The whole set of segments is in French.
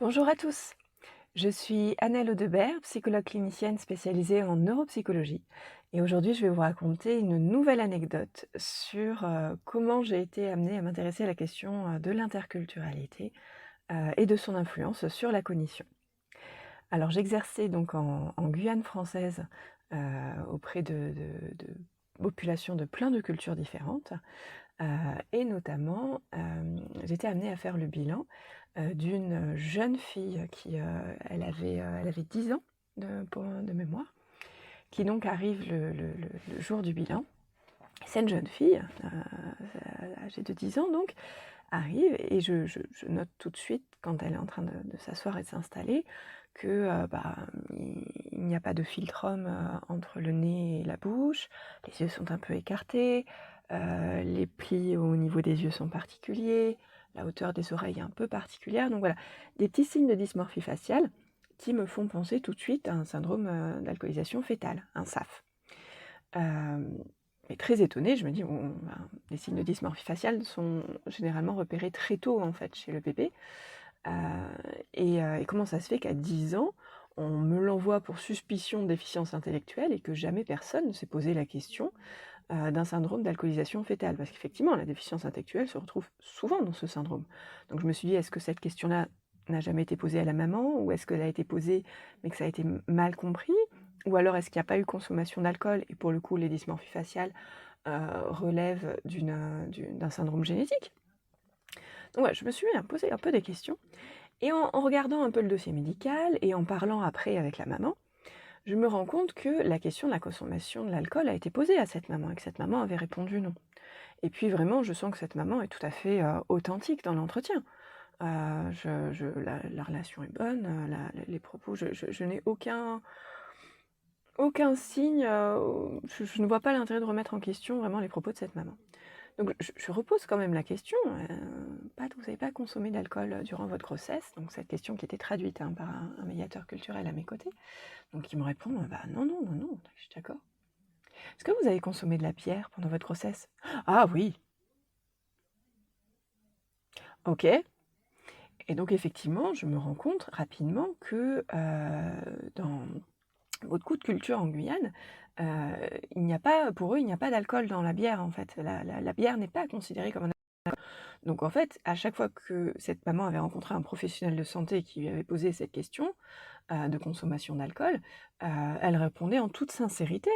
Bonjour à tous, je suis Annelle Audebert, psychologue clinicienne spécialisée en neuropsychologie et aujourd'hui je vais vous raconter une nouvelle anecdote sur comment j'ai été amenée à m'intéresser à la question de l'interculturalité et de son influence sur la cognition. Alors j'exerçais donc en Guyane française auprès de populations de plein de cultures différentes. Et notamment, j'étais amenée à faire le bilan, d'une jeune fille qui, elle avait 10 ans de mémoire, qui donc arrive le jour du bilan. Cette jeune fille, âgée de 10 ans donc, arrive et je note tout de suite quand elle est en train de s'asseoir et de s'installer que, il n'y a pas de filtrum, entre le nez et la bouche, les yeux sont un peu écartés, les plis au niveau des yeux sont particuliers, la hauteur des oreilles est un peu particulière, donc voilà, des petits signes de dysmorphie faciale qui me font penser tout de suite à un syndrome, d'alcoolisation fœtale, un SAF. Et très étonnée, je me dis: «Bon, les signes de dysmorphie faciale sont généralement repérés très tôt, en fait, chez le bébé». Heu et comment ça se fait qu'à 10 ans, on me l'envoie pour suspicion de déficience intellectuelle et que jamais personne ne s'est posé la question, d'un syndrome d'alcoolisation fœtale? Parce qu'effectivement, la déficience intellectuelle se retrouve souvent dans ce syndrome. Donc je me suis dit: «Est-ce que cette question-là n'a jamais été posée à la maman? Ou est-ce qu'elle a été posée, mais que ça a été mal compris? Ou alors est-ce qu'il n'y a pas eu consommation d'alcool?» Et pour le coup, les dysmorphies faciales, relèvent d'un syndrome génétique. Donc ouais, je me suis posé un peu des questions et en regardant un peu le dossier médical et en parlant après avec la maman, je me rends compte que la question de la consommation de l'alcool a été posée à cette maman et que cette maman avait répondu non. Et puis vraiment, je sens que cette maman est tout à fait, authentique dans l'entretien. La relation est bonne, les propos, je n'ai aucun signe, je ne vois pas l'intérêt de remettre en question vraiment les propos de cette maman. Donc je repose quand même la question, vous n'avez pas consommé d'alcool, durant votre grossesse? Donc cette question qui était traduite, hein, par un médiateur culturel à mes côtés. Donc il me répond: «Bah non, non, non, non». Je suis: «D'accord. Est-ce que vous avez consommé de la bière pendant votre grossesse?» «Ah oui!» «OK». Et donc effectivement, je me rends compte rapidement que, dans beaucoup de cultures en Guyane, heu, il n'y a pas pour eux, il n'y a pas d'alcool dans la bière, en fait. La bière n'est pas considérée comme un. Donc en fait, à chaque fois que cette maman avait rencontré un professionnel de santé qui lui avait posé cette question, de consommation d'alcool, elle répondait en toute sincérité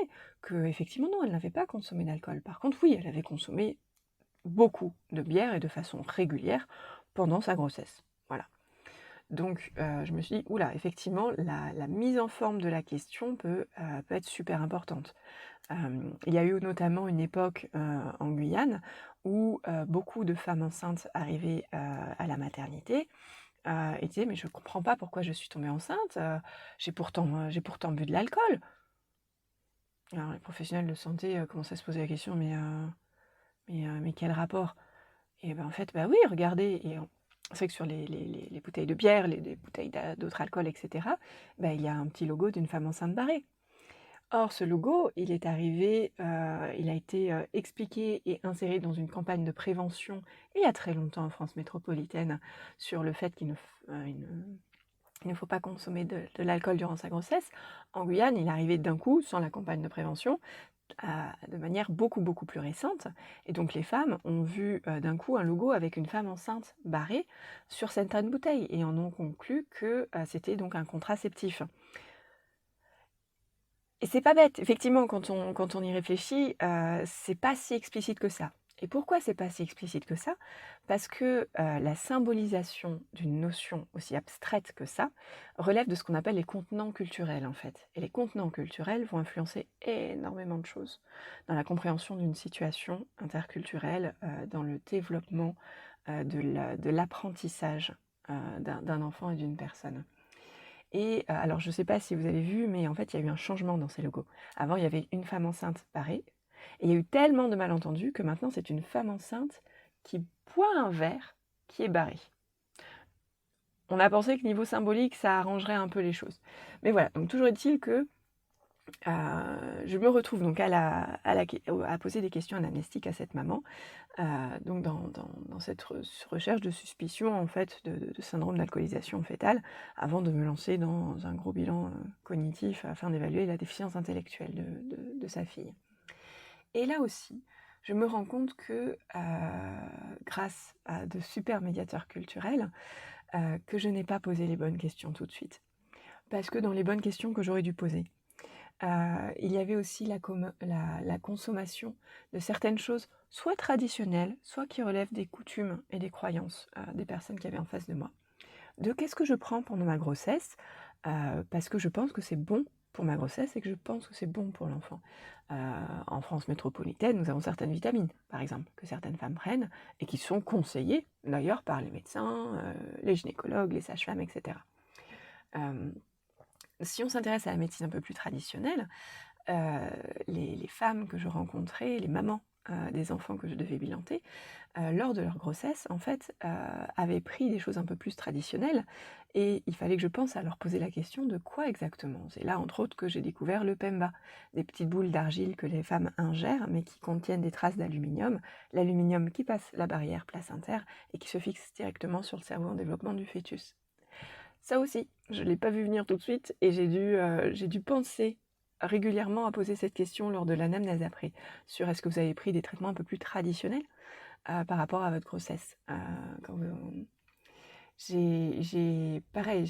qu'effectivement non, elle n'avait pas consommé d'alcool. Par contre oui, elle avait consommé beaucoup de bière et de façon régulière pendant sa grossesse. Voilà. Donc je me suis dit: «Ouh là, effectivement, la mise en forme de la question peut être super importante». Il y a eu notamment une époque, en Guyane où, beaucoup de femmes enceintes arrivaient, à la maternité, et disaient: «Mais je comprends pas pourquoi je suis tombée enceinte, j'ai pourtant bu de l'alcool». Alors les professionnels de santé, commençaient à se poser la question: «Mais quel rapport?» Et ben, en fait, bah oui, regardez et on c'est vrai que sur les bouteilles de bière, les bouteilles d'autres alcools et cetera, bah, il y a un petit logo d'une femme enceinte barrée. Or ce logo, il est arrivé, il a été, expliqué et inséré dans une campagne de prévention il y a très longtemps en France métropolitaine sur le fait il ne faut pas consommer de l'alcool durant sa grossesse. En Guyane, il est arrivé d'un coup, sans la campagne de prévention, de manière beaucoup, beaucoup plus récente et donc les femmes ont vu, d'un coup un logo avec une femme enceinte barrée sur certaines bouteilles et en ont conclu que, c'était donc un contraceptif. Et c'est pas bête, effectivement, quand on y réfléchit, c'est pas si explicite que ça. Et pourquoi c'est pas si explicite que ça? Parce que, la symbolisation d'une notion aussi abstraite que ça, relève de ce qu'on appelle les contenants culturels, en fait. Et les contenants culturels vont influencer énormément de choses dans la compréhension d'une situation interculturelle, dans le développement, de l'apprentissage, d'un enfant et d'une personne. Et alors je ne sais pas si vous avez vu, mais en fait, il y a eu un changement dans ces logos. Avant, il y avait une femme enceinte barrée et il y a eu tellement de malentendus que maintenant, c'est une femme enceinte qui boit un verre qui est barré. On a pensé que niveau symbolique, ça arrangerait un peu les choses. Mais voilà, donc toujours est-il que Je me retrouve donc à poser des questions anamnestiques à cette maman, donc dans cette recherche de suspicion en fait de syndrome d'alcoolisation fœtale, avant de me lancer dans un gros bilan cognitif afin d'évaluer la déficience intellectuelle de sa fille. Et là aussi, je me rends compte que grâce à de super médiateurs culturels, que je n'ai pas posé les bonnes questions tout de suite. Parce que dans les bonnes questions que j'aurais dû poser, il y avait aussi la consommation de certaines choses, soit traditionnelles, soit qui relèvent des coutumes et des croyances des personnes qui avaient en face de moi. De qu'est-ce que je prends pendant ma grossesse, parce que je pense que c'est bon pour ma grossesse et que je pense que c'est bon pour l'enfant. En France métropolitaine, nous avons certaines vitamines, par exemple, que certaines femmes prennent et qui sont conseillées d'ailleurs par les médecins, les gynécologues, les sages-femmes, etc. Si on s'intéresse à la médecine un peu plus traditionnelle, les femmes que je rencontrais, les mamans des enfants que je devais bilanter, lors de leur grossesse, en fait, avaient pris des choses un peu plus traditionnelles et il fallait que je pense à leur poser la question de quoi exactement. C'est là, entre autres, que j'ai découvert le Pemba, des petites boules d'argile que les femmes ingèrent mais qui contiennent des traces d'aluminium, l'aluminium qui passe la barrière placentaire et qui se fixe directement sur le cerveau en développement du fœtus. Ça aussi, je ne l'ai pas vu venir tout de suite et j'ai dû penser régulièrement à poser cette question lors de l'anamnèse après, sur est-ce que vous avez pris des traitements un peu plus traditionnels par rapport à votre grossesse. Pareil,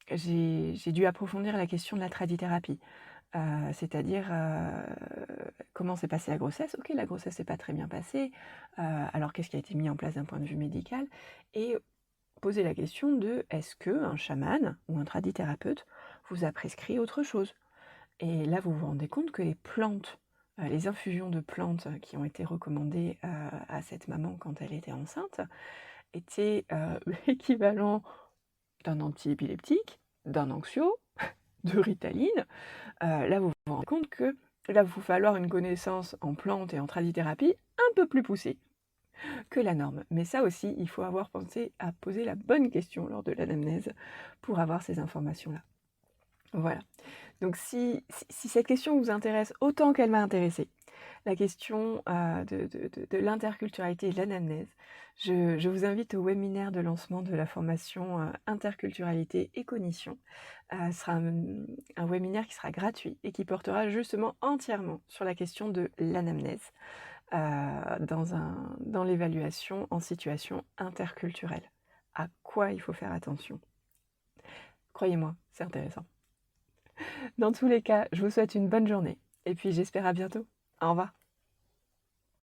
j'ai dû approfondir la question de la tradithérapie, c'est-à-dire comment s'est passée la grossesse. Ok, la grossesse n'est pas très bien passée, alors qu'est-ce qui a été mis en place d'un point de vue médical, et poser la question de est-ce qu'un chaman ou un tradithérapeute vous a prescrit autre chose. Et là, vous vous rendez compte que les plantes, les infusions de plantes qui ont été recommandées à cette maman quand elle était enceinte étaient l'équivalent d'un antiépileptique, d'un anxio, de Ritaline. Là, vous vous rendez compte que là, il va falloir une connaissance en plantes et en tradithérapie un peu plus poussée que la norme. Mais ça aussi, il faut avoir pensé à poser la bonne question lors de l'anamnèse pour avoir ces informations-là. Voilà. Donc si cette question vous intéresse autant qu'elle m'a intéressée, la question de l'interculturalité et de l'anamnèse, je vous invite au webinaire de lancement de la formation interculturalité et cognition. Ce sera un webinaire qui sera gratuit et qui portera justement entièrement sur la question de l'anamnèse dans l'évaluation en situation interculturelle. À quoi il faut faire attention? Croyez-moi, c'est intéressant. Dans tous les cas, je vous souhaite une bonne journée et puis j'espère à bientôt. Au revoir.